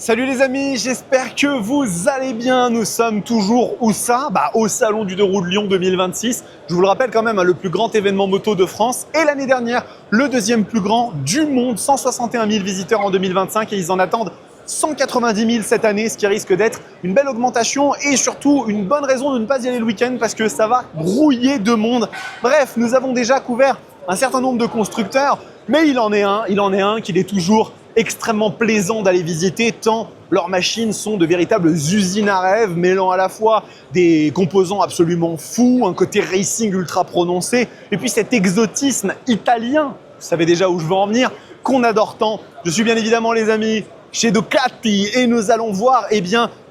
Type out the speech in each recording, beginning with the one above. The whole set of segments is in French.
Salut les amis, j'espère que vous allez bien. Nous sommes toujours où ça? Au Salon du 2 roues de Lyon 2026. Je vous le rappelle quand même, le plus grand événement moto de France. Et l'année dernière, le deuxième plus grand du monde. 161 000 visiteurs en 2025 et ils en attendent 190 000 cette année, ce qui risque d'être une belle augmentation et surtout une bonne raison de ne pas y aller le week-end parce que ça va brouiller de monde. Bref, nous avons déjà couvert un certain nombre de constructeurs, mais il en est un qu'il est toujours extrêmement plaisant d'aller visiter tant leurs machines sont de véritables usines à rêve, mêlant à la fois des composants absolument fous, un côté racing ultra prononcé, et puis cet exotisme italien, vous savez déjà où je veux en venir, qu'on adore tant. Je suis bien évidemment les amis chez Ducati et nous allons voir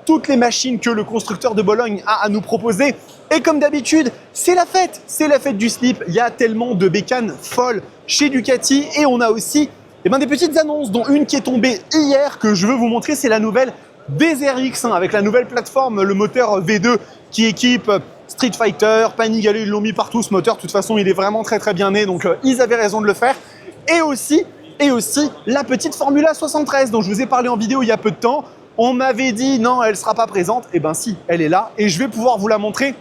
toutes les machines que le constructeur de Bologne a à nous proposer. Et comme d'habitude, c'est la fête du slip. Il y a tellement de bécanes folles chez Ducati et on a aussi des petites annonces, dont une qui est tombée hier que je veux vous montrer, c'est la nouvelle DZR-X avec la nouvelle plateforme, le moteur V2 qui équipe Street Fighter, Panigale, ils l'ont mis partout ce moteur. De toute façon, il est vraiment très bien né, donc ils avaient raison de le faire. Et aussi la petite Formula 73 dont je vous ai parlé en vidéo il y a peu de temps. On m'avait dit non, elle ne sera pas présente. Et ben si, elle est là et je vais pouvoir vous la montrer.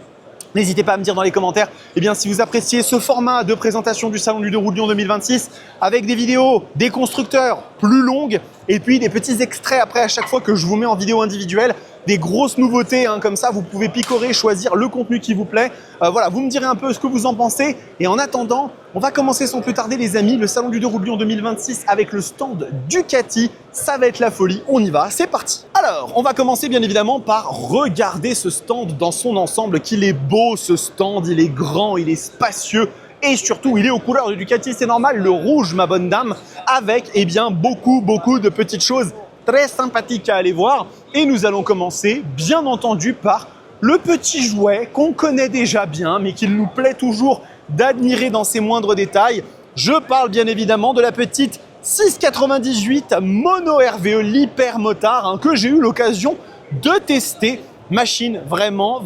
N'hésitez pas à me dire dans les commentaires si vous appréciez ce format de présentation du Salon du 2 roues de Lyon 2026 avec des vidéos des constructeurs plus longues et puis des petits extraits après à chaque fois que je vous mets en vidéo individuelle, des grosses nouveautés comme ça, vous pouvez picorer, choisir le contenu qui vous plaît. Voilà, vous me direz un peu ce que vous en pensez et en attendant, on va commencer sans plus tarder les amis, le Salon du 2 roues de Lyon 2026 avec le stand Ducati. Ça va être la folie, on y va, c'est parti. Alors, on va commencer bien évidemment par regarder ce stand dans son ensemble, qu'il est beau ce stand, il est grand, il est spacieux et surtout il est aux couleurs de Ducati, c'est normal, le rouge ma bonne dame, avec beaucoup de petites choses très sympathiques à aller voir. Et nous allons commencer bien entendu par le petit jouet qu'on connaît déjà bien mais qu'il nous plaît toujours d'admirer dans ses moindres détails. Je parle bien évidemment de la petite 698 Mono RVE, l'hyper motard que j'ai eu l'occasion de tester. Machine vraiment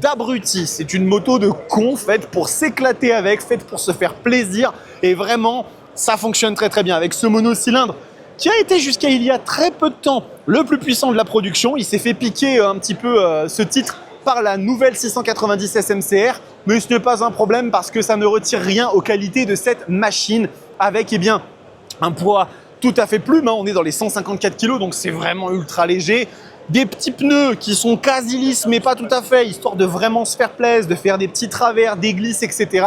d'abruti. C'est une moto de con faite pour s'éclater avec, faite pour se faire plaisir et vraiment ça fonctionne très bien avec ce monocylindre qui a été jusqu'à il y a très peu de temps le plus puissant de la production. Il s'est fait piquer un petit peu ce titre par la nouvelle 690 SMCR, mais ce n'est pas un problème parce que ça ne retire rien aux qualités de cette machine avec un poids tout à fait plume. On est dans les 154 kg, donc c'est vraiment ultra léger. Des petits pneus qui sont quasi lisses, mais pas tout à fait, histoire de vraiment se faire plaisir, de faire des petits travers, des glisses, etc.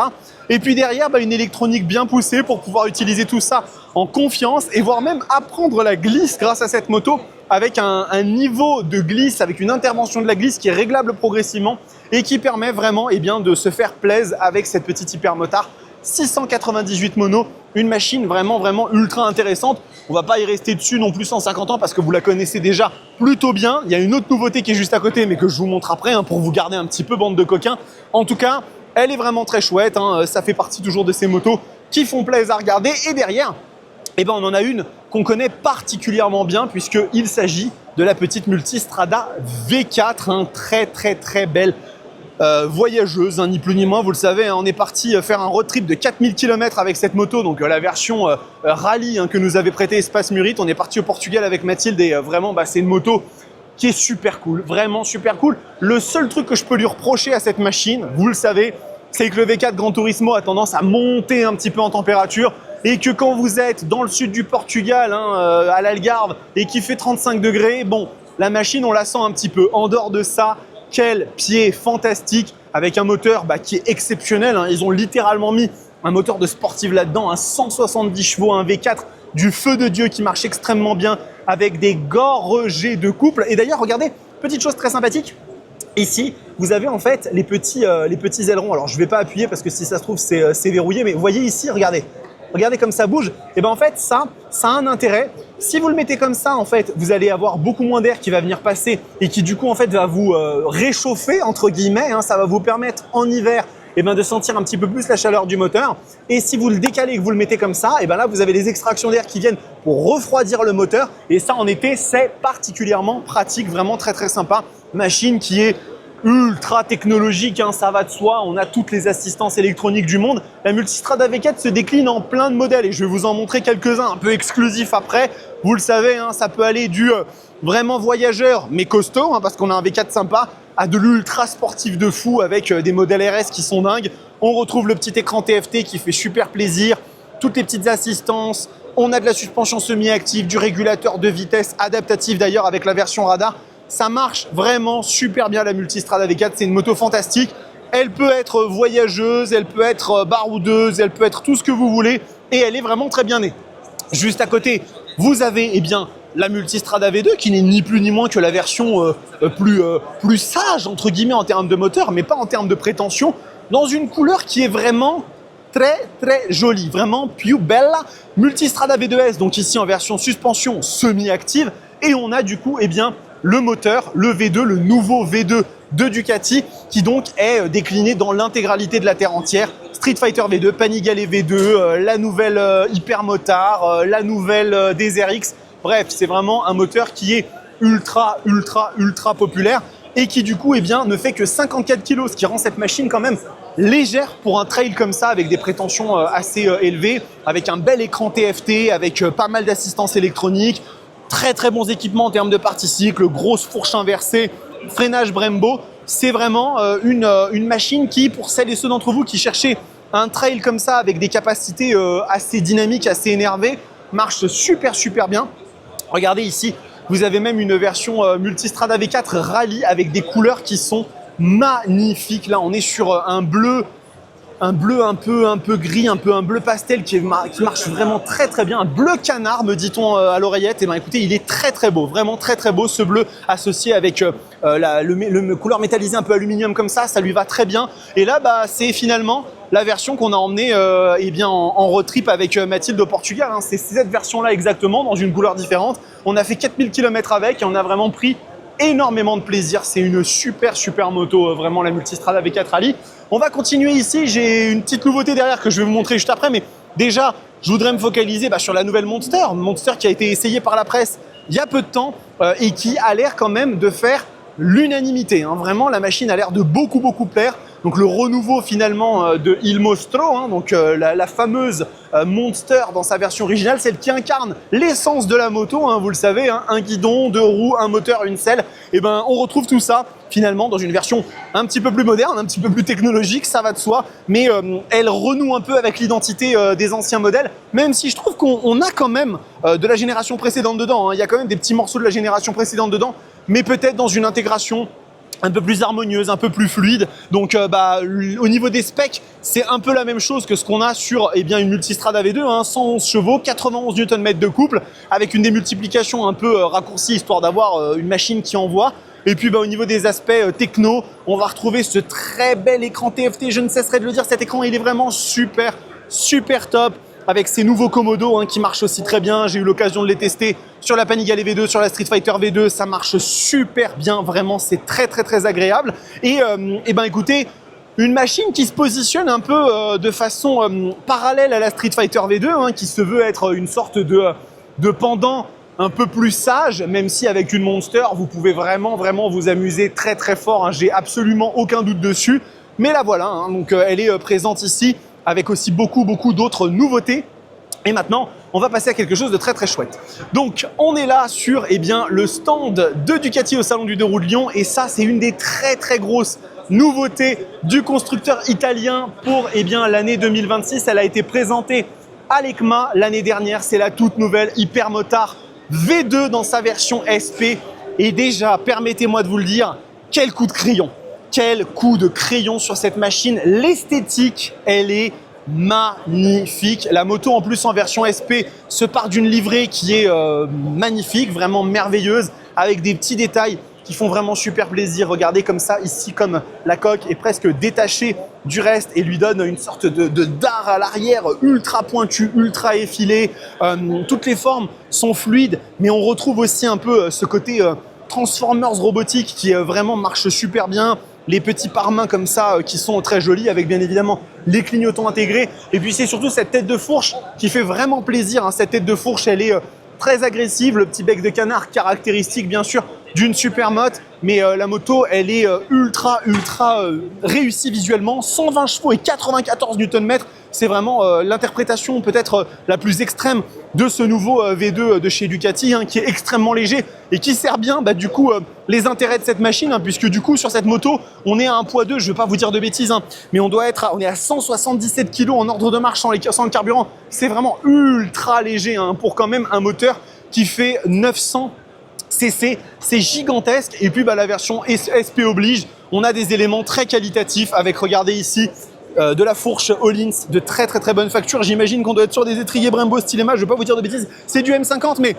Et puis derrière, une électronique bien poussée pour pouvoir utiliser tout ça en confiance et voire même apprendre la glisse grâce à cette moto avec un niveau de glisse, avec une intervention de la glisse qui est réglable progressivement et qui permet vraiment de se faire plaisir avec cette petite hypermotard 698 mono, une machine vraiment ultra intéressante. On va pas y rester dessus non plus 150 ans parce que vous la connaissez déjà plutôt bien. Il y a une autre nouveauté qui est juste à côté mais que je vous montre après pour vous garder un petit peu bande de coquins. En tout cas, elle est vraiment très chouette, ça fait partie toujours de ces motos qui font plaisir à regarder. Et derrière, on en a une qu'on connaît particulièrement bien puisqu'il s'agit de la petite Multistrada V4, très belle voyageuse, ni plus ni moins, vous le savez, on est parti faire un road trip de 4000 km avec cette moto, donc la version rallye que nous avait prêté Espace Murite. On est parti au Portugal avec Mathilde et vraiment c'est une moto qui est super cool, vraiment super cool. Le seul truc que je peux lui reprocher à cette machine, vous le savez, c'est que le V4 Gran Turismo a tendance à monter un petit peu en température et que quand vous êtes dans le sud du Portugal, à l'Algarve, et qu'il fait 35 degrés, la machine on la sent un petit peu. En dehors de ça, quel pied fantastique avec un moteur qui est exceptionnel. Ils ont littéralement mis un moteur de sportive là-dedans, 170 chevaux, un V4 du feu de Dieu qui marche extrêmement bien avec des gorgées de couple. Et d'ailleurs, regardez, petite chose très sympathique. Ici, vous avez en fait les petits ailerons. Alors, je ne vais pas appuyer parce que si ça se trouve, c'est verrouillé. Mais vous voyez ici, regardez comme ça bouge. Et en fait, ça a un intérêt. Si vous le mettez comme ça, en fait, vous allez avoir beaucoup moins d'air qui va venir passer et qui du coup, en fait, va vous réchauffer, entre guillemets. Ça va vous permettre en hiver de sentir un petit peu plus la chaleur du moteur. Et si vous le décalez et que vous le mettez comme ça, là, vous avez les extractions d'air qui viennent pour refroidir le moteur. Et ça, en été, c'est particulièrement pratique, vraiment très sympa. Machine qui est ultra technologique, hein, ça va de soi. On a toutes les assistances électroniques du monde. La Multistrada V4 se décline en plein de modèles et je vais vous en montrer quelques-uns un peu exclusifs après. Vous le savez, hein, ça peut aller du vraiment voyageur mais costaud, hein, parce qu'on a un V4 sympa, à de l'ultra sportif de fou avec des modèles RS qui sont dingues. On retrouve le petit écran TFT qui fait super plaisir, toutes les petites assistances. On a de la suspension semi-active, du régulateur de vitesse adaptatif d'ailleurs avec la version radar. Ça marche vraiment super bien la Multistrada V4, c'est une moto fantastique. Elle peut être voyageuse, elle peut être baroudeuse, elle peut être tout ce que vous voulez et elle est vraiment très bien née. Juste à côté, vous avez la Multistrada V2 qui n'est ni plus ni moins que la version plus sage entre guillemets en termes de moteur, mais pas en termes de prétention, dans une couleur qui est vraiment très jolie, vraiment più bella. Multistrada V2S, donc ici en version suspension semi-active, et on a du coup le moteur, le V2, le nouveau V2 de Ducati, qui donc est décliné dans l'intégralité de la terre entière. Street Fighter V2, Panigale V2, la nouvelle Hypermotard, la nouvelle DSR-X. Bref, c'est vraiment un moteur qui est ultra populaire et qui du coup ne fait que 54 kg, ce qui rend cette machine quand même légère pour un trail comme ça, avec des prétentions assez élevées, avec un bel écran TFT, avec pas mal d'assistance électronique, très bons équipements en termes de partie cycle, grosse fourche inversée, freinage Brembo. C'est vraiment une machine qui, pour celles et ceux d'entre vous qui cherchaient un trail comme ça avec des capacités assez dynamiques, assez énervées, marche super bien. Regardez ici, vous avez même une version Multistrada V4 Rally avec des couleurs qui sont magnifiques. Là, on est sur un bleu un peu gris, un bleu pastel qui marche vraiment très bien. Un bleu canard, me dit-on à l'oreillette. Et écoutez, il est très beau, vraiment très beau ce bleu associé avec le couleur métallisé un peu aluminium comme ça lui va très bien. Et là, c'est finalement la version qu'on a emmenée en road trip avec Mathilde au Portugal. Hein. C'est cette version-là exactement, dans une couleur différente. On a fait 4000 km avec et on a vraiment pris énormément de plaisir. C'est une super moto, vraiment la Multistrada V4 Rally. On va continuer ici. J'ai une petite nouveauté derrière que je vais vous montrer juste après, mais déjà, je voudrais me focaliser sur la nouvelle Monster qui a été essayée par la presse il y a peu de temps et qui a l'air quand même de faire l'unanimité. Hein. Vraiment, la machine a l'air de beaucoup plaire. Donc le renouveau finalement de Il Mostro, hein, donc la fameuse Monster dans sa version originale, celle qui incarne l'essence de la moto, hein, vous le savez, hein, un guidon, deux roues, un moteur, une selle. Et on retrouve tout ça finalement dans une version un petit peu plus moderne, un petit peu plus technologique, ça va de soi, mais elle renoue un peu avec l'identité des anciens modèles, même si je trouve qu'on a quand même de la génération précédente dedans. Hein. Il y a quand même des petits morceaux de la génération précédente dedans, mais peut-être dans une intégration un peu plus harmonieuse, un peu plus fluide. Donc au niveau des specs, c'est un peu la même chose que ce qu'on a sur une Multistrada V2, hein, 111 chevaux, 91 Nm de couple, avec une démultiplication un peu raccourcie, histoire d'avoir une machine qui envoie. Et puis au niveau des aspects techno, on va retrouver ce très bel écran TFT, je ne cesserai de le dire, cet écran il est vraiment super top, avec ces nouveaux Komodo qui marchent aussi très bien. J'ai eu l'occasion de les tester sur la Panigale V2, sur la Street Fighter V2, ça marche super bien, vraiment c'est très agréable. Et écoutez, une machine qui se positionne un peu de façon parallèle à la Street Fighter V2, qui se veut être une sorte de pendant un peu plus sage, même si avec une Monster, vous pouvez vraiment vous amuser très fort, hein, j'ai absolument aucun doute dessus. Mais là voilà, hein, donc elle est présente ici avec aussi beaucoup d'autres nouveautés. Et maintenant, on va passer à quelque chose de très chouette. Donc, on est là sur le stand de Ducati au Salon du Deux Roues de Lyon. Et ça, c'est une des très grosses nouveautés du constructeur italien pour l'année 2026. Elle a été présentée à l'EICMA l'année dernière. C'est la toute nouvelle Hypermotard V2 dans sa version SP. Et déjà, permettez-moi de vous le dire, quel coup de crayon! Quel coup de crayon sur cette machine. L'esthétique, elle est magnifique. La moto en plus en version SP se part d'une livrée qui est magnifique, vraiment merveilleuse, avec des petits détails qui font vraiment super plaisir. Regardez comme ça, ici, comme la coque est presque détachée du reste et lui donne une sorte de dard à l'arrière ultra pointu, ultra effilé. Toutes les formes sont fluides, mais on retrouve aussi un peu ce côté Transformers robotique qui vraiment marche super bien. Les petits pare-mains comme ça qui sont très jolis avec bien évidemment les clignotants intégrés. Et puis c'est surtout cette tête de fourche qui fait vraiment plaisir. Hein. Cette tête de fourche, elle est très agressive. Le petit bec de canard caractéristique bien sûr d'une super moto, mais la moto, elle est ultra réussie visuellement. 120 chevaux et 94 Nm, c'est vraiment l'interprétation peut-être la plus extrême de ce nouveau V2 de chez Ducati, hein, qui est extrêmement léger et qui sert bien du coup les intérêts de cette machine, hein, puisque du coup sur cette moto, on est à un poids 2, je ne vais pas vous dire de bêtises, hein, mais on est à 177 kg en ordre de marche sans le carburant. C'est vraiment ultra léger, hein, pour quand même un moteur qui fait 900 cc, c'est gigantesque. Et puis la version SP oblige, on a des éléments très qualitatifs avec, regardez ici, de la fourche Öhlins de très bonne facture. J'imagine qu'on doit être sur des étriers Brembo Stylema, je ne vais pas vous dire de bêtises, c'est du M50, mais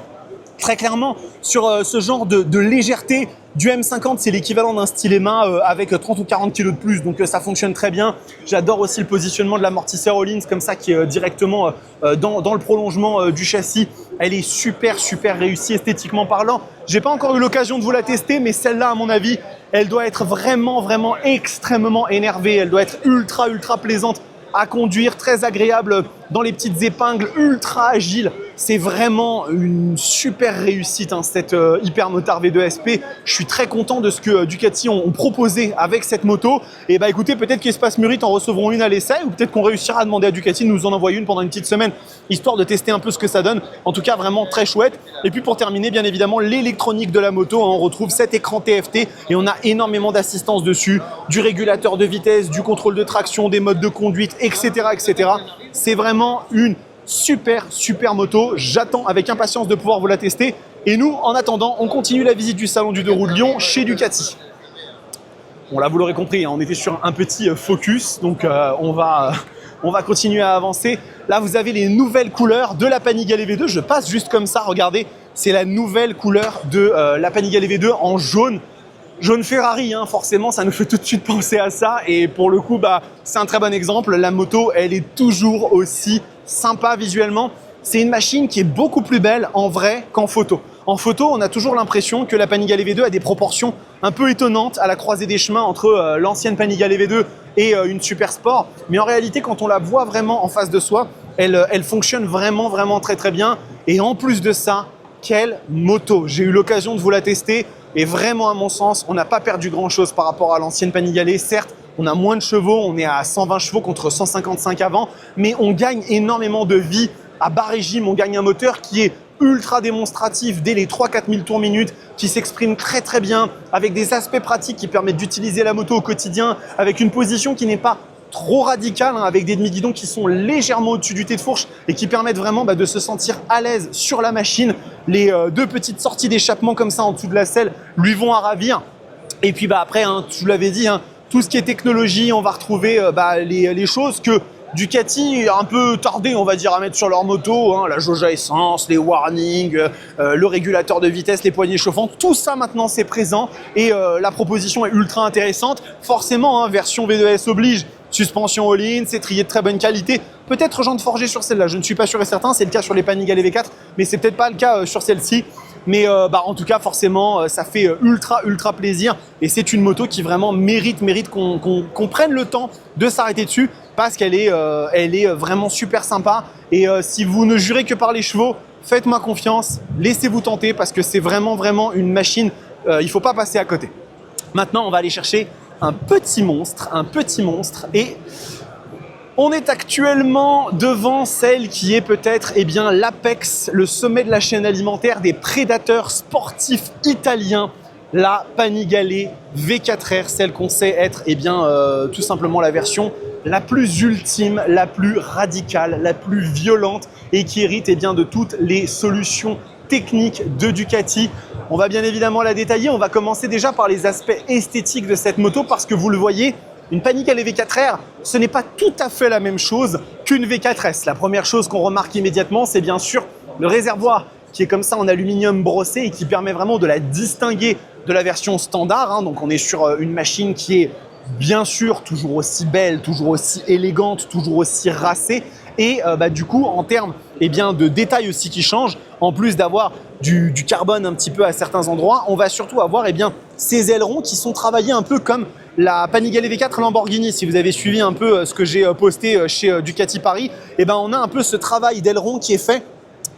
très clairement sur ce genre de légèreté, du M50, c'est l'équivalent d'un Stylema avec 30 ou 40 kg de plus, donc ça fonctionne très bien. J'adore aussi le positionnement de l'amortisseur Öhlins comme ça, qui est directement dans le prolongement du châssis. Elle est super réussie esthétiquement parlant. J'ai pas encore eu l'occasion de vous la tester, mais celle-là, à mon avis, elle doit être vraiment extrêmement énervée. Elle doit être ultra plaisante à conduire, très agréable dans les petites épingles, ultra agile. C'est vraiment une super réussite, hein, cette Hypermotard V2 SP. Je suis très content de ce que Ducati ont proposé avec cette moto. Et écoutez, peut-être qu'Espace Murit en recevront une à l'essai, ou peut-être qu'on réussira à demander à Ducati de nous en envoyer une pendant une petite semaine, histoire de tester un peu ce que ça donne. En tout cas, vraiment très chouette. Et puis pour terminer, bien évidemment, l'électronique de la moto, hein, on retrouve cet écran TFT et on a énormément d'assistance dessus, du régulateur de vitesse, du contrôle de traction, des modes de conduite, etc. C'est vraiment une super moto. J'attends avec impatience de pouvoir vous la tester. Et nous, en attendant, on continue la visite du salon du deux roues de Lyon chez Ducati. Bon là, vous l'aurez compris, hein, on était sur un petit focus, donc on va continuer à avancer. Là, vous avez les nouvelles couleurs de la Panigale V2. Je passe juste comme ça, regardez, c'est la nouvelle couleur de la Panigale V2 en jaune. Jaune Ferrari, hein, forcément, ça nous fait tout de suite penser à ça. Et pour le coup, c'est un très bon exemple. La moto, elle est toujours aussi sympa visuellement. C'est une machine qui est beaucoup plus belle en vrai qu'en photo. En photo, on a toujours l'impression que la Panigale V2 a des proportions un peu étonnantes à la croisée des chemins entre l'ancienne Panigale V2 et une Super Sport. Mais en réalité, quand on la voit vraiment en face de soi, elle fonctionne vraiment très bien. Et en plus de ça, quelle moto! J'ai eu l'occasion de vous la tester. Et vraiment, à mon sens, on n'a pas perdu grand-chose par rapport à l'ancienne Panigale. Certes, on a moins de chevaux, on est à 120 chevaux contre 155 avant, mais on gagne énormément de vie à bas régime. On gagne un moteur qui est ultra démonstratif dès les 3-4 000 tours minute, qui s'exprime très bien, avec des aspects pratiques qui permettent d'utiliser la moto au quotidien, avec une position qui n'est pas trop radical, hein, avec des demi-guidons qui sont légèrement au-dessus du T de fourche et qui permettent vraiment de se sentir à l'aise sur la machine. Les deux petites sorties d'échappement comme ça en dessous de la selle lui vont à ravir. Et puis après, hein, je vous l'avais dit, hein, tout ce qui est technologie, on va retrouver les choses que Ducati a un peu tardé, on va dire, à mettre sur leur moto, hein, la jauge à essence, les warnings, le régulateur de vitesse, les poignées chauffantes, tout ça maintenant c'est présent et la proposition est ultra intéressante. Forcément, hein, version V2S oblige, suspension all-in, étrier de très bonne qualité, peut-être jantes forgées sur celle-là, je ne suis pas sûr et certain, c'est le cas sur les Panigale V4, mais c'est peut-être pas le cas sur celle-ci. Mais en tout cas, forcément, ça fait ultra plaisir et c'est une moto qui vraiment mérite qu'on prenne le temps de s'arrêter dessus parce qu'elle est vraiment super sympa. Et si vous ne jurez que par les chevaux, faites-moi confiance, laissez-vous tenter parce que c'est vraiment une machine, il ne faut pas passer à côté. Maintenant, on va aller chercher un petit monstre et on est actuellement devant celle qui est peut-être l'apex, le sommet de la chaîne alimentaire des prédateurs sportifs italiens, la Panigale V4R, celle qu'on sait être tout simplement la version la plus ultime, la plus radicale, la plus violente et qui hérite de toutes les solutions techniques de Ducati. On va bien évidemment la détailler, on va commencer déjà par les aspects esthétiques de cette moto parce que vous le voyez, une Panigale V4R, ce n'est pas tout à fait la même chose qu'une V4S. La première chose qu'on remarque immédiatement, c'est bien sûr le réservoir qui est comme ça en aluminium brossé et qui permet vraiment de la distinguer de la version standard, hein. Donc on est sur une machine qui est bien sûr toujours aussi belle, toujours aussi élégante, toujours aussi racée. Et du coup, en termes de détails aussi qui changent, en plus d'avoir du carbone un petit peu à certains endroits, on va surtout avoir ces ailerons qui sont travaillés un peu comme la Panigale V4 Lamborghini. Si vous avez suivi un peu ce que j'ai posté chez Ducati Paris, on a un peu ce travail d'aileron qui est fait,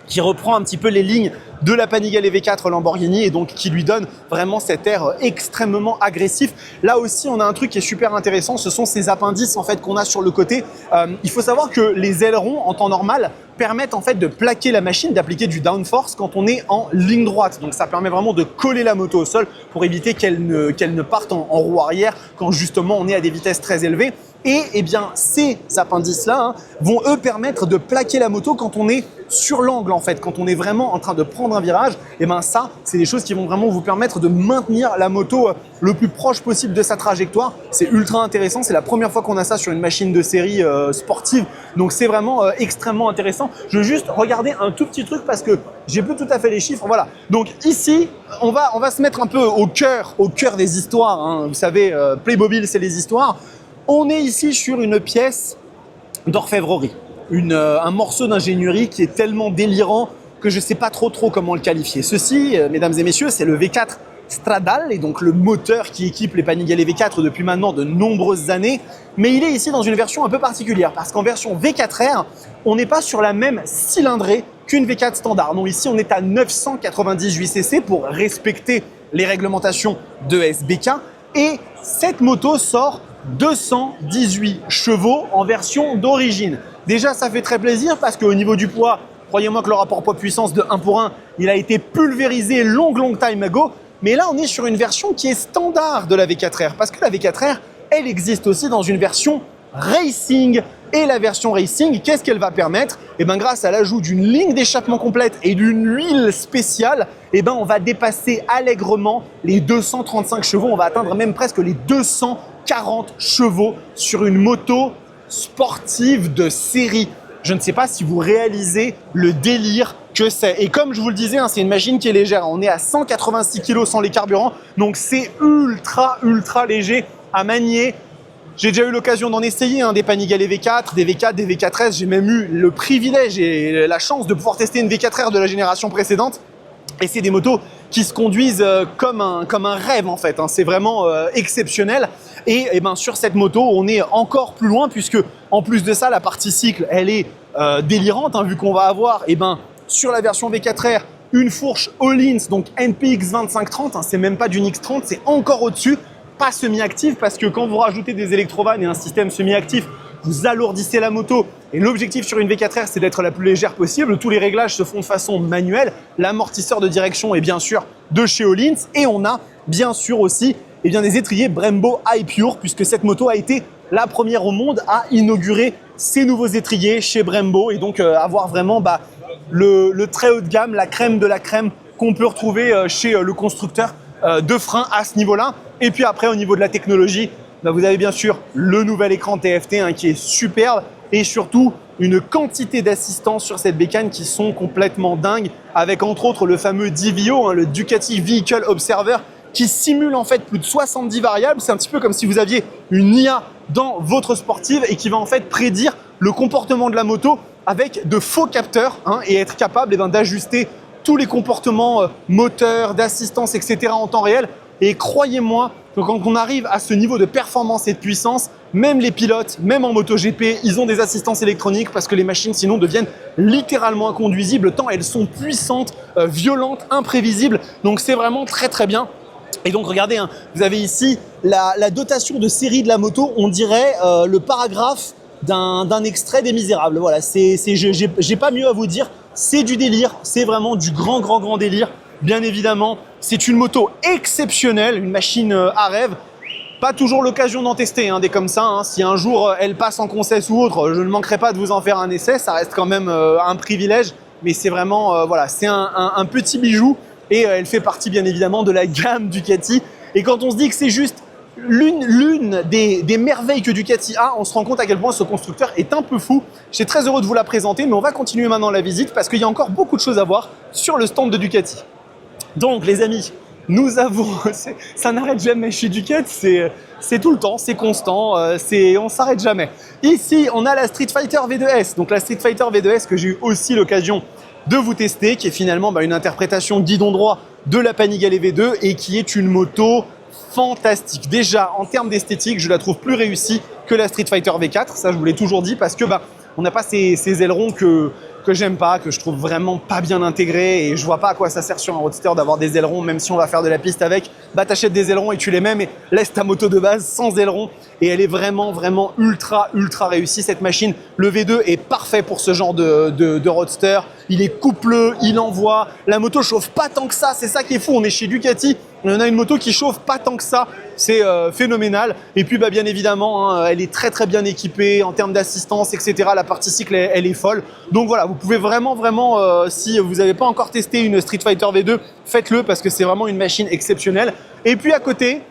qui reprend un petit peu les lignes de la Panigale V4 Lamborghini et donc qui lui donne vraiment cet air extrêmement agressif. Là aussi, on a un truc qui est super intéressant, ce sont ces appendices en fait qu'on a sur le côté. Il faut savoir que les ailerons en temps normal permettent en fait de plaquer la machine, d'appliquer du downforce quand on est en ligne droite. Donc ça permet vraiment de coller la moto au sol pour éviter qu'elle ne parte en roue arrière quand justement on est à des vitesses très élevées. Et eh bien, ces appendices-là vont eux permettre de plaquer la moto quand on est sur l'angle en fait, quand on est vraiment en train de prendre un virage. Et bien ça, c'est des choses qui vont vraiment vous permettre de maintenir la moto le plus proche possible de sa trajectoire. C'est ultra intéressant, c'est la première fois qu'on a ça sur une machine de série sportive, donc c'est vraiment extrêmement intéressant. Je veux juste regarder un tout petit truc parce que j'ai plus tout à fait les chiffres. Voilà, donc ici, on va se mettre un peu au cœur des histoires, hein. Vous savez, Playmobil, c'est les histoires. On est ici sur une pièce d'orfèvrerie, un morceau d'ingénierie qui est tellement délirant que je ne sais pas trop comment le qualifier. Ceci, mesdames et messieurs, c'est le V4 Stradale, et donc le moteur qui équipe les Panigale V4 depuis maintenant de nombreuses années. Mais il est ici dans une version un peu particulière, parce qu'en version V4R, on n'est pas sur la même cylindrée qu'une V4 standard. Non, ici, on est à 998 cc pour respecter les réglementations de SBK. Et cette moto sort 218 chevaux en version d'origine. Déjà, ça fait très plaisir parce qu'au niveau du poids, croyez-moi que le rapport poids-puissance de 1 pour 1, il a été pulvérisé long time ago. Mais là, on est sur une version qui est standard de la V4R parce que la V4R, elle existe aussi dans une version racing. Et la version racing, qu'est-ce qu'elle va permettre? Et bien, grâce à l'ajout d'une ligne d'échappement complète et d'une huile spéciale, et ben, on va dépasser allègrement les 235 chevaux. On va atteindre même presque les 240 chevaux sur une moto sportive de série. Je ne sais pas si vous réalisez le délire que c'est. Et comme je vous le disais, c'est une machine qui est légère. On est à 186 kg sans les carburants. Donc, c'est ultra léger à manier. J'ai déjà eu l'occasion d'en essayer, des Panigale V4, des V4, des V4S. J'ai même eu le privilège et la chance de pouvoir tester une V4R de la génération précédente. Et c'est des motos qui se conduisent comme un rêve en fait. C'est vraiment exceptionnel. Et ben, sur cette moto, on est encore plus loin puisque en plus de ça, la partie cycle, elle est délirante vu qu'on va avoir sur la version V4R une fourche Öhlins, donc NPX 2530. C'est même pas d'une X30, c'est encore au-dessus. Pas semi-actif parce que quand vous rajoutez des électrovannes et un système semi-actif, vous alourdissez la moto. Et l'objectif sur une V4R, c'est d'être la plus légère possible. Tous les réglages se font de façon manuelle. L'amortisseur de direction est bien sûr de chez Öhlins. Et on a bien sûr aussi des étriers Brembo iPure, puisque cette moto a été la première au monde à inaugurer ces nouveaux étriers chez Brembo. Et donc avoir vraiment le très haut de gamme, la crème de la crème qu'on peut retrouver chez le constructeur de freins à ce niveau-là. Et puis après, au niveau de la technologie, vous avez bien sûr le nouvel écran TFT qui est superbe et surtout une quantité d'assistants sur cette bécane qui sont complètement dingues, avec entre autres le fameux DVO, le Ducati Vehicle Observer, qui simule en fait plus de 70 variables. C'est un petit peu comme si vous aviez une IA dans votre sportive et qui va en fait prédire le comportement de la moto avec de faux capteurs et être capable d'ajuster tous les comportements moteurs, d'assistance, etc. en temps réel. Et croyez-moi que quand on arrive à ce niveau de performance et de puissance, même les pilotes, même en MotoGP, ils ont des assistances électroniques parce que les machines sinon deviennent littéralement inconduisibles tant elles sont puissantes, violentes, imprévisibles. Donc c'est vraiment très bien. Et donc regardez, vous avez ici la dotation de série de la moto, on dirait le paragraphe d'un extrait des Misérables. Voilà, j'ai pas mieux à vous dire, c'est du délire, c'est vraiment du grand délire. Bien évidemment, c'est une moto exceptionnelle, une machine à rêve. Pas toujours l'occasion d'en tester des comme ça. Si un jour elle passe en concesse ou autre, je ne manquerai pas de vous en faire un essai. Ça reste quand même un privilège, mais c'est vraiment c'est un petit bijou et elle fait partie bien évidemment de la gamme Ducati. Et quand on se dit que c'est juste l'une des merveilles que Ducati a, on se rend compte à quel point ce constructeur est un peu fou. J'étais très heureux de vous la présenter, mais on va continuer maintenant la visite parce qu'il y a encore beaucoup de choses à voir sur le stand de Ducati. Donc les amis, nous avons, ça n'arrête jamais chez Ducati, c'est tout le temps, c'est constant, on s'arrête jamais. Ici, on a la Street Fighter V2S, donc la Street Fighter V2S que j'ai eu aussi l'occasion de vous tester, qui est finalement une interprétation guidon droit de la Panigale V2 et qui est une moto fantastique. Déjà, en termes d'esthétique, je la trouve plus réussie que la Street Fighter V4, ça je vous l'ai toujours dit, parce que on n'a pas ces ailerons que j'aime pas, que je trouve vraiment pas bien intégré, et je vois pas à quoi ça sert sur un roadster d'avoir des ailerons, même si on va faire de la piste avec, bah t'achètes des ailerons et tu les mets, mais laisse ta moto de base sans ailerons, et elle est vraiment ultra réussie cette machine. Le V2 est parfait pour ce genre de roadster, il est coupleux, il envoie, la moto chauffe pas tant que ça, c'est ça qui est fou, on est chez Ducati, on a une moto qui chauffe pas tant que ça, c'est phénoménal. Et puis bah, bien évidemment, hein, elle est très bien équipée en termes d'assistance, etc. La partie cycle, elle est folle. Donc voilà, vous pouvez vraiment, si vous n'avez pas encore testé une Street Fighter V2, faites-le parce que c'est vraiment une machine exceptionnelle. Et puis à côté,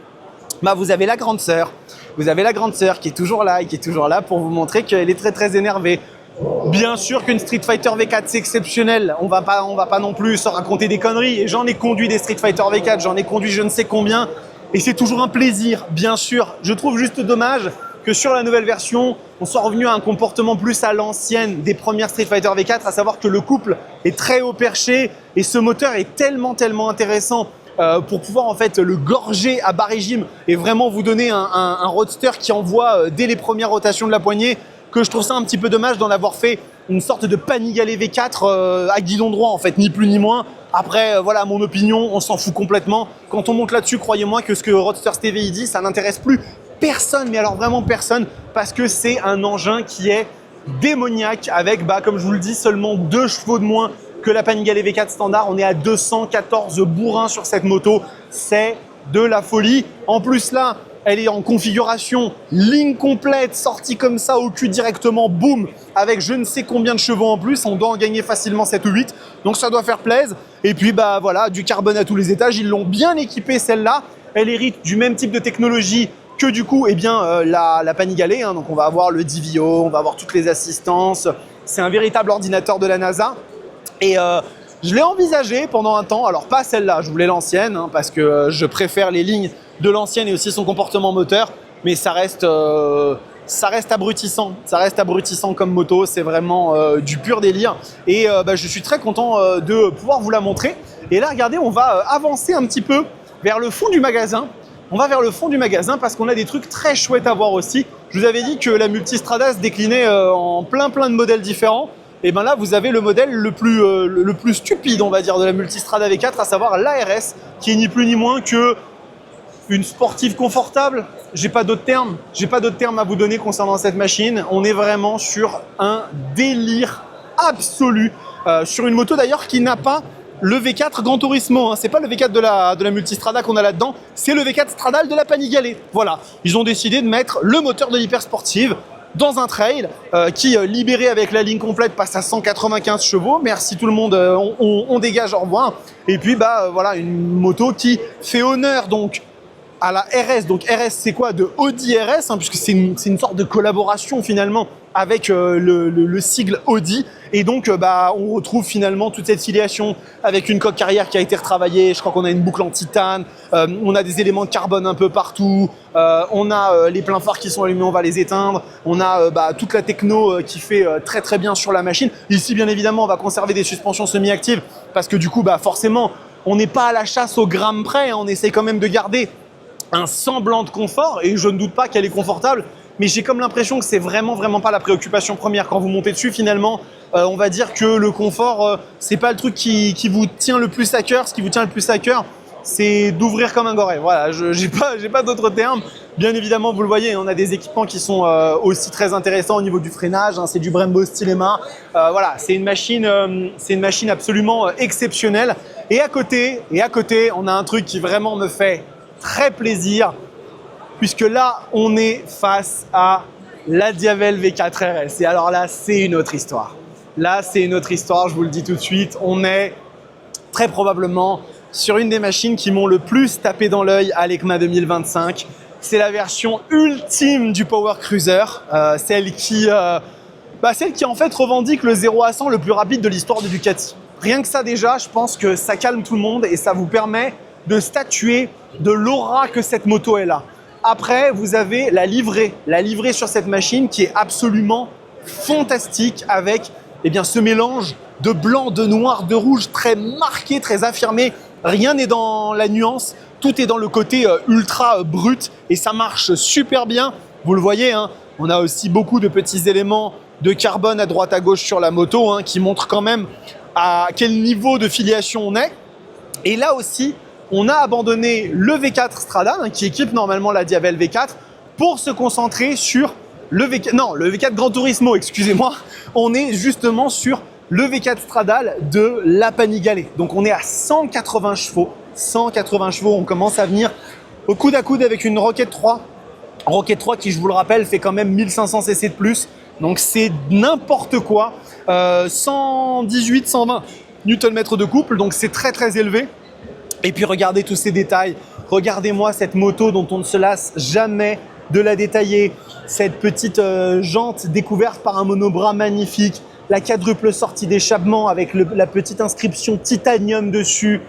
bah, vous avez la grande sœur. Vous avez la grande sœur qui est toujours là et qui est toujours là pour vous montrer qu'elle est très énervée. Bien sûr qu'une Street Fighter V4 c'est exceptionnel, on va pas non plus se raconter des conneries, et j'en ai conduit des Street Fighter V4, j'en ai conduit je ne sais combien, et c'est toujours un plaisir, bien sûr. Je trouve juste dommage que sur la nouvelle version, on soit revenu à un comportement plus à l'ancienne des premières Street Fighter V4, à savoir que le couple est très haut perché, et ce moteur est tellement intéressant pour pouvoir en fait le gorger à bas régime, et vraiment vous donner un roadster qui envoie dès les premières rotations de la poignée, que je trouve ça un petit peu dommage d'en avoir fait une sorte de Panigale V4 à guidon droit en fait, ni plus ni moins. Après, voilà mon opinion, on s'en fout complètement. Quand on monte là-dessus, croyez-moi que ce que Roadsters TV dit, ça n'intéresse plus personne, mais alors vraiment personne, parce que c'est un engin qui est démoniaque avec, bah, comme je vous le dis, seulement 2 chevaux de moins que la Panigale V4 standard. On est à 214 bourrins sur cette moto, c'est de la folie. En plus là, elle est en configuration ligne complète, sortie comme ça au cul directement, boum, avec je ne sais combien de chevaux en plus, on doit en gagner facilement 7 ou 8, donc ça doit faire plaisir. Et puis bah voilà, du carbone à tous les étages, ils l'ont bien équipée celle-là, elle hérite du même type de technologie que du coup la Panigale, hein. Donc on va avoir le DVO, on va avoir toutes les assistances, c'est un véritable ordinateur de la NASA. Et je l'ai envisagé pendant un temps, alors pas celle-là, je voulais l'ancienne, hein, parce que je préfère les lignes de l'ancienne et aussi son comportement moteur, mais ça reste abrutissant. Ça reste abrutissant comme moto, c'est vraiment du pur délire. Et bah, je suis très content de pouvoir vous la montrer. Et là, regardez, on va avancer un petit peu vers le fond du magasin. On va vers le fond du magasin parce qu'on a des trucs très chouettes à voir aussi. Je vous avais dit que la Multistrada se déclinait en plein de modèles différents. Et bien là, vous avez le modèle le plus stupide, on va dire, de la Multistrada V4, à savoir l'ARS, qui est ni plus ni moins que une sportive confortable. J'ai pas d'autres termes. J'ai pas d'autres termes à vous donner concernant cette machine. On est vraiment sur un délire absolu. Sur une moto d'ailleurs qui n'a pas le V4 Gran Turismo, hein. C'est pas le V4 de la Multistrada qu'on a là-dedans, c'est le V4 Stradale de la Panigale. Voilà, ils ont décidé de mettre le moteur de l'hypersportive dans un trail qui, libéré avec la ligne complète, passe à 195 chevaux. Merci tout le monde, on dégage, au revoir. Et puis bah voilà, une moto qui fait honneur donc à la RS. Donc RS, c'est quoi? De Audi RS, hein, puisque c'est une sorte de collaboration finalement avec le sigle Audi. Et donc bah, on retrouve finalement toute cette filiation avec une coque carrière qui a été retravaillée. Je crois qu'on a une boucle en titane, on a des éléments de carbone un peu partout, on a les pleins phares qui sont allumés, on va les éteindre, on a bah, toute la techno qui fait très bien sur la machine. Ici bien évidemment on va conserver des suspensions semi-actives parce que du coup bah, forcément on n'est pas à la chasse au gramme près, hein, on essaie quand même de garder un semblant de confort, et je ne doute pas qu'elle est confortable, mais j'ai comme l'impression que c'est vraiment pas la préoccupation première. Quand vous montez dessus, finalement, on va dire que le confort, c'est pas le truc qui vous tient le plus à cœur. Ce qui vous tient le plus à cœur, c'est d'ouvrir comme un goret. Voilà, j'ai pas d'autres termes. Bien évidemment, vous le voyez, on a des équipements qui sont aussi très intéressants au niveau du freinage, hein, c'est du Brembo Stilema. Voilà, c'est une machine absolument exceptionnelle. Et à côté, on a un truc qui vraiment me fait très plaisir, puisque là, on est face à la Diavel V4 RS. Et alors là, c'est une autre histoire. Là, c'est une autre histoire, je vous le dis tout de suite. On est très probablement sur une des machines qui m'ont le plus tapé dans l'œil à l'EICMA 2025. C'est la version ultime du Power Cruiser, celle qui en fait revendique le 0 à 100 le plus rapide de l'histoire de Ducati. Rien que ça déjà, je pense que ça calme tout le monde et ça vous permet de statuer de l'aura que cette moto est là. Après, vous avez la livrée sur cette machine qui est absolument fantastique avec ce mélange de blanc, de noir, de rouge très marqué, très affirmé. Rien n'est dans la nuance, tout est dans le côté ultra brut et ça marche super bien. Vous le voyez, hein, on a aussi beaucoup de petits éléments de carbone à droite à gauche sur la moto, hein, qui montre quand même à quel niveau de filiation on est. Et là aussi, on a abandonné le V4 Strada, hein, qui équipe normalement la Diavel V4, pour se concentrer sur le V4 Gran Turismo, excusez-moi. On est justement sur le V4 Stradale de la Panigale. Donc on est à 180 chevaux. 180 chevaux, on commence à venir au coude à coude avec une Rocket 3. Rocket 3 qui, je vous le rappelle, fait quand même 1500 cc de plus. Donc c'est n'importe quoi. 118, 120 Nm de couple, donc c'est très très élevé. Et puis regardez tous ces détails. Regardez-moi cette moto dont on ne se lasse jamais de la détailler. Cette petite jante découverte par un monobras magnifique. La quadruple sortie d'échappement avec la petite inscription titanium dessus.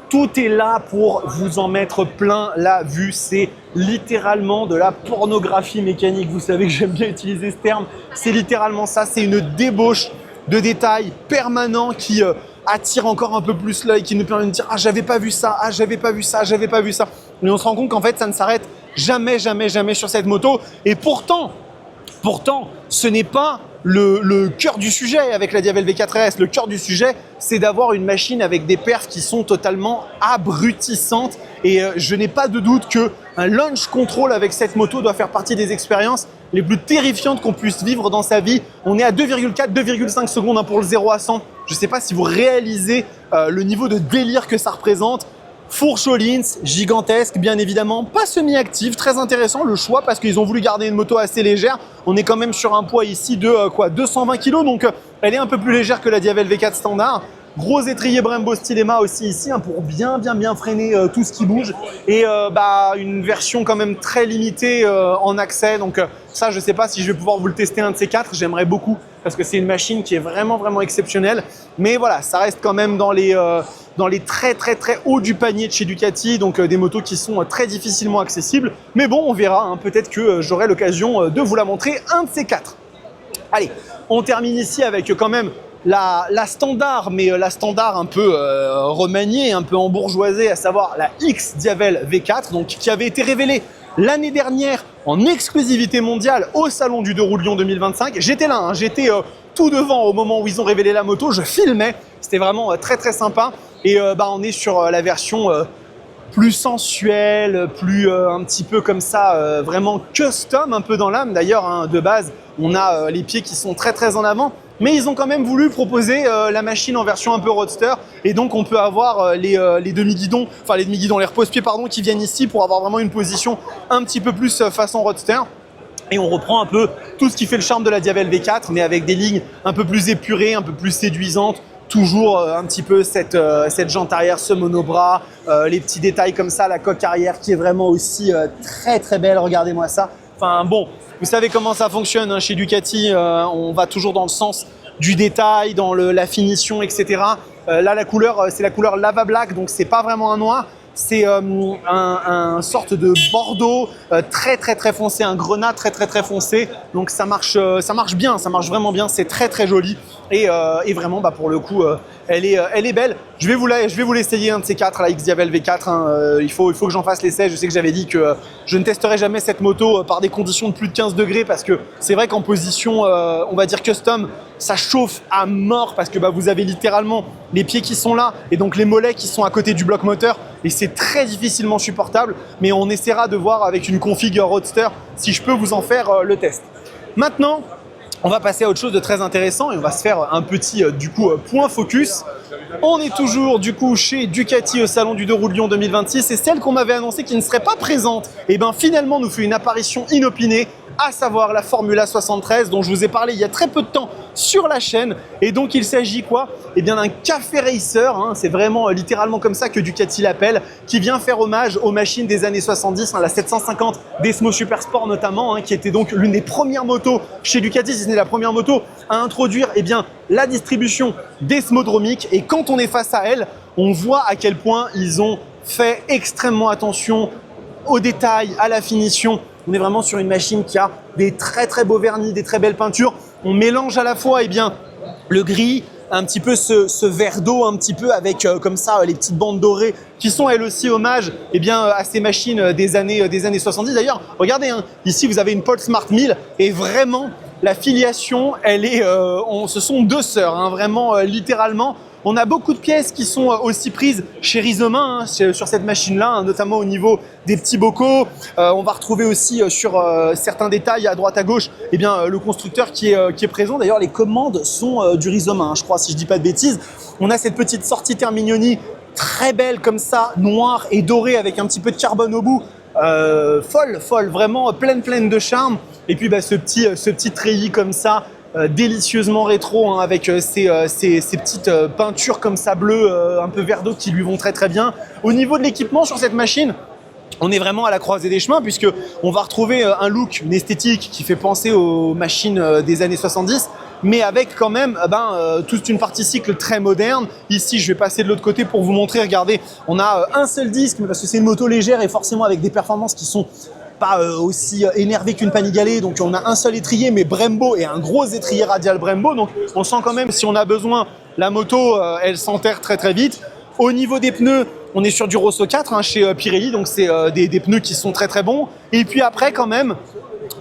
Tout est là pour vous en mettre plein la vue. C'est littéralement de la pornographie mécanique. Vous savez que j'aime bien utiliser ce terme. C'est littéralement ça. C'est une débauche de détails permanents qui attire encore un peu plus l'œil, qui nous permet de dire « Ah, j'avais pas vu ça, ah, j'avais pas vu ça, j'avais pas vu ça ». Mais on se rend compte qu'en fait, ça ne s'arrête jamais, jamais, jamais sur cette moto. Et pourtant, ce n'est pas le cœur du sujet avec la Diavel V4 RS. Le cœur du sujet, c'est d'avoir une machine avec des perfs qui sont totalement abrutissantes. Et je n'ai pas de doute qu'un launch control avec cette moto doit faire partie des expériences les plus terrifiantes qu'on puisse vivre dans sa vie. On est à 2,4, 2,5 secondes, hein, pour le 0 à 100. Je ne sais pas si vous réalisez le niveau de délire que ça représente. Fourche Öhlins, gigantesque, bien évidemment, pas semi-active, très intéressant le choix parce qu'ils ont voulu garder une moto assez légère. On est quand même sur un poids ici de 220 kg, donc elle est un peu plus légère que la Diavel V4 standard. Gros étrier Brembo Stylema aussi ici, hein, pour bien freiner tout ce qui bouge. Et une version quand même très limitée en accès. Donc ça, je ne sais pas si je vais pouvoir vous le tester un de ces quatre. J'aimerais beaucoup parce que c'est une machine qui est vraiment exceptionnelle. Mais voilà, ça reste quand même dans les très hauts du panier de chez Ducati. Donc des motos qui sont très difficilement accessibles. Mais bon, on verra. Hein, peut-être que j'aurai l'occasion de vous la montrer un de ces quatre. Allez, on termine ici avec quand même la standard, mais la standard un peu remaniée, un peu embourgeoisée, à savoir la X Diavel V4, donc qui avait été révélée l'année dernière en exclusivité mondiale au Salon du Deux Roues de Lyon 2025. J'étais là, hein, j'étais tout devant au moment où ils ont révélé la moto, je filmais, c'était vraiment très sympa. Et on est sur la version plus sensuelle, plus un petit peu comme ça, vraiment custom, un peu dans l'âme. D'ailleurs, hein, de base, on a les pieds qui sont très en avant. Mais ils ont quand même voulu proposer la machine en version un peu roadster. Et donc, on peut avoir les demi-guidons, enfin les demi-guidons, les repose-pieds, pardon, qui viennent ici pour avoir vraiment une position un petit peu plus façon roadster. Et on reprend un peu tout ce qui fait le charme de la Diavel V4, mais avec des lignes un peu plus épurées, un peu plus séduisantes. Toujours un petit peu cette jante arrière, ce monobras, les petits détails comme ça, la coque arrière qui est vraiment aussi très belle. Regardez-moi ça. Enfin bon, vous savez comment ça fonctionne hein, chez Ducati, on va toujours dans le sens du détail, dans la finition, etc. Là, la couleur, c'est la couleur Lava Black, donc c'est pas vraiment un noir. C'est un sorte de bordeaux très foncé, un grenat très foncé. Donc ça marche bien, ça marche vraiment bien, c'est très joli. Et vraiment, pour le coup, elle est belle. Je vais vous l'essayer, un de ces quatre, la X Diavel V4. Hein. Il faut que j'en fasse l'essai. Je sais que j'avais dit que je ne testerai jamais cette moto par des conditions de plus de 15 degrés parce que c'est vrai qu'en position, on va dire custom, ça chauffe à mort parce que vous avez littéralement les pieds qui sont là et donc les mollets qui sont à côté du bloc moteur et c'est très difficilement supportable. Mais on essaiera de voir avec une config roadster si je peux vous en faire le test. Maintenant, on va passer à autre chose de très intéressant et on va se faire un petit point focus. On est toujours chez Ducati au Salon du Deux Roues de Lyon 2026 et celle qu'on m'avait annoncé qui ne serait pas présente, et finalement nous fait une apparition inopinée, à savoir la Formula 73 dont je vous ai parlé il y a très peu de temps sur la chaîne. Et donc il s'agit d'un café racer, hein, c'est vraiment littéralement comme ça que Ducati l'appelle, qui vient faire hommage aux machines des années 70, hein, la 750 Desmo Supersport notamment, hein, qui était donc l'une des premières motos chez Ducati, si ce n'est la première moto à introduire la distribution desmodromique. Et quand on est face à elle, on voit à quel point ils ont fait extrêmement attention aux détails, à la finition. On est vraiment sur une machine qui a des très beaux vernis, des très belles peintures. On mélange à la fois le gris, un petit peu ce vert d'eau, un petit peu avec comme ça les petites bandes dorées qui sont elles aussi hommage à ces machines des années 70. D'ailleurs, regardez, hein, ici vous avez une Pole Smart 1000 et vraiment la filiation, elle est, ce sont deux sœurs, hein, vraiment littéralement. On a beaucoup de pièces qui sont aussi prises chez Rizoma, hein, sur cette machine-là, hein, notamment au niveau des petits bocaux. On va retrouver aussi sur certains détails à droite à gauche, eh bien, le constructeur qui est présent. D'ailleurs, les commandes sont du Rizoma, hein, je crois, si je dis pas de bêtises. On a cette petite sortie Terminioni très belle comme ça, noire et dorée avec un petit peu de carbone au bout. Folle, vraiment pleine de charme. Et puis ce petit treillis comme ça, délicieusement rétro, hein, avec ces petites peintures comme ça bleues, un peu vert d'eau qui lui vont très bien. Au niveau de l'équipement sur cette machine, on est vraiment à la croisée des chemins puisque on va retrouver un look, une esthétique qui fait penser aux machines des années 70, mais avec quand même toute une partie cycle très moderne. Ici, je vais passer de l'autre côté pour vous montrer. Regardez, on a un seul disque parce que c'est une moto légère et forcément avec des performances qui sont pas aussi énervé qu'une Panigale, donc on a un seul étrier mais Brembo et un gros étrier radial Brembo, donc on sent quand même si on a besoin, la moto elle s'enterre très vite. Au niveau des pneus, on est sur du Rosso 4 hein, chez Pirelli, donc c'est des pneus qui sont très bons. Et puis après quand même,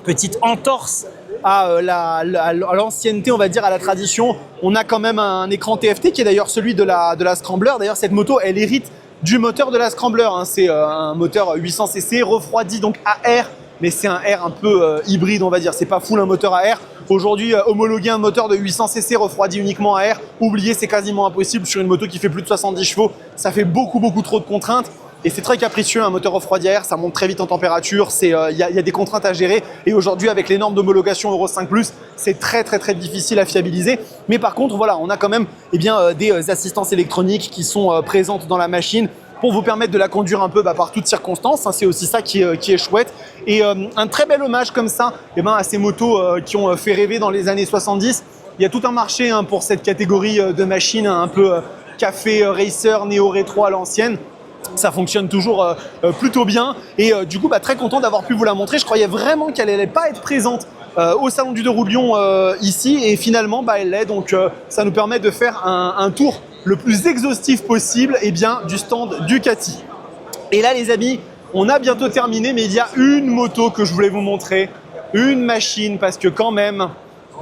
petite entorse à l'ancienneté, on va dire, à la tradition, on a quand même un écran TFT qui est d'ailleurs celui de la Scrambler. D'ailleurs cette moto elle hérite du moteur de la Scrambler, hein. C'est un moteur 800 cc refroidi donc à air, mais c'est un air un peu hybride, on va dire, c'est pas full un moteur à air. Aujourd'hui, homologuer un moteur de 800 cc refroidi uniquement à air, oubliez, c'est quasiment impossible sur une moto qui fait plus de 70 chevaux, ça fait beaucoup trop de contraintes. Et c'est très capricieux, un moteur refroidi à air, ça monte très vite en température, il y a des contraintes à gérer. Et aujourd'hui, avec les normes d'homologation Euro 5+, c'est très difficile à fiabiliser. Mais par contre, voilà, on a quand même des assistances électroniques qui sont présentes dans la machine pour vous permettre de la conduire un peu par toutes circonstances. Hein, c'est aussi ça qui est chouette. Et un très bel hommage comme ça à ces motos qui ont fait rêver dans les années 70. Il y a tout un marché hein, pour cette catégorie de machines un peu café racer, néo-rétro à l'ancienne. Ça fonctionne toujours plutôt bien et du coup très content d'avoir pu vous la montrer. Je croyais vraiment qu'elle n'allait pas être présente au Salon du 2 roues de Lyon ici et finalement elle l'est, donc ça nous permet de faire un tour le plus exhaustif possible du stand Ducati. Et là les amis, on a bientôt terminé, mais il y a une moto que je voulais vous montrer, une machine, parce que quand même,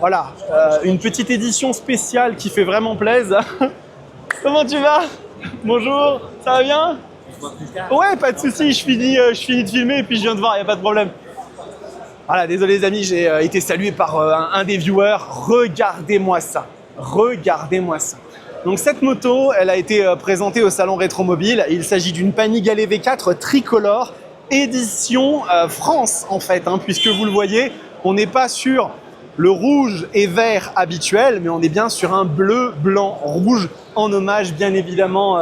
voilà, une petite édition spéciale qui fait vraiment plaisir. Comment tu vas? Bonjour, ça va bien? Ouais, pas de souci, je finis de filmer et puis je viens de voir, il n'y a pas de problème. Voilà, désolé les amis, j'ai été salué par un des viewers. Regardez-moi ça. Donc cette moto, elle a été présentée au salon Rétromobile. Il s'agit d'une Panigale V4 tricolore, édition France en fait, hein, puisque vous le voyez, on n'est pas sur le rouge et vert habituel, mais on est bien sur un bleu, blanc, rouge, en hommage bien évidemment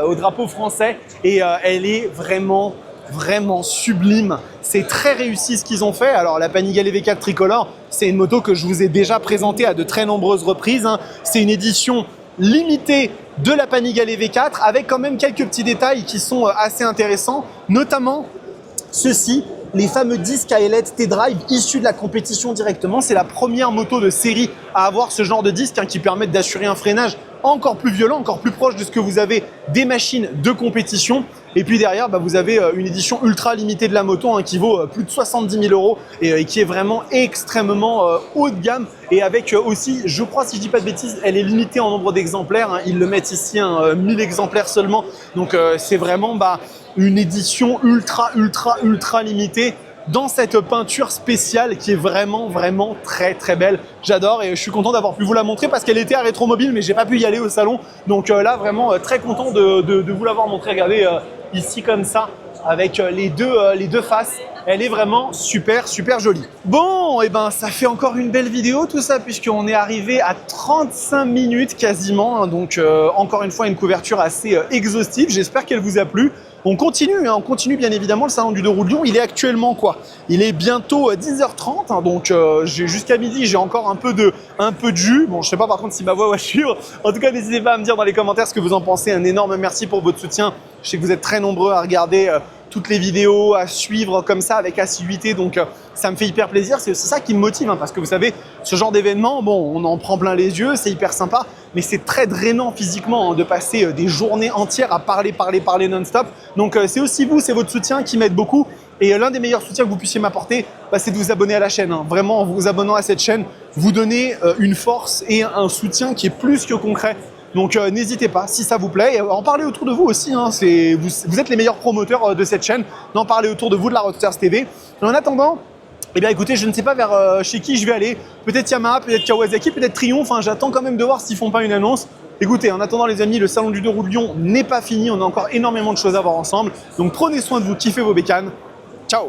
au drapeau français. Et elle est vraiment sublime. C'est très réussi ce qu'ils ont fait. Alors la Panigale V4 tricolore, c'est une moto que je vous ai déjà présentée à de très nombreuses reprises, hein. C'est une édition limitée de la Panigale V4 avec quand même quelques petits détails qui sont assez intéressants, notamment ceci, les fameux disques à ailettes T-Drive issus de la compétition directement. C'est la première moto de série à avoir ce genre de disques hein, qui permettent d'assurer un freinage encore plus violent, encore plus proche de ce que vous avez des machines de compétition. Et puis derrière, vous avez une édition ultra limitée de la moto hein, qui vaut plus de 70 000 € et qui est vraiment extrêmement haut de gamme. Et avec aussi, je crois, si je dis pas de bêtises, elle est limitée en nombre d'exemplaires. Hein. Ils le mettent ici, 1000 exemplaires seulement. Donc c'est vraiment une édition ultra limitée dans cette peinture spéciale qui est vraiment très belle. J'adore et je suis content d'avoir pu vous la montrer parce qu'elle était à Rétromobile mais j'ai pas pu y aller au salon. Donc là vraiment très content de vous l'avoir montré. Regardez ici comme ça avec les deux faces. Elle est vraiment super jolie. Bon, et ça fait encore une belle vidéo tout ça puisqu'on est arrivé à 35 minutes quasiment. Hein, donc encore une fois une couverture assez exhaustive. J'espère qu'elle vous a plu. On continue bien évidemment le salon du 2 roues de Lyon. Il est actuellement quoi? Il est bientôt 10h30, hein, donc jusqu'à midi, j'ai encore un peu de jus. Bon, je sais pas par contre si ma voix va suivre. En tout cas, n'hésitez pas à me dire dans les commentaires ce que vous en pensez. Un énorme merci pour votre soutien. Je sais que vous êtes très nombreux à regarder toutes les vidéos, à suivre comme ça avec assiduité, donc ça me fait hyper plaisir. C'est aussi ça qui me motive, hein, parce que vous savez, ce genre d'événement, bon, on en prend plein les yeux, c'est hyper sympa, mais c'est très drainant physiquement hein, de passer des journées entières à parler non-stop. Donc c'est aussi vous, c'est votre soutien qui m'aide beaucoup Et l'un des meilleurs soutiens que vous puissiez m'apporter, bah, c'est de vous abonner à la chaîne. Hein. Vraiment, en vous abonnant à cette chaîne, vous donnez une force et un soutien qui est plus que concret. Donc n'hésitez pas, si ça vous plaît, et en parlez autour de vous aussi. Hein. Vous êtes les meilleurs promoteurs de cette chaîne, d'en parler autour de vous de la Roadsters TV. Et en attendant, eh bien écoutez, je ne sais pas chez qui je vais aller. Peut-être Yamaha, peut-être Kawasaki, peut-être Triumph. Hein. J'attends quand même de voir s'ils font pas une annonce. Écoutez, en attendant les amis, le salon du 2 roues de Lyon n'est pas fini. On a encore énormément de choses à voir ensemble. Donc prenez soin de vous, kiffez vos bécanes. Ciao!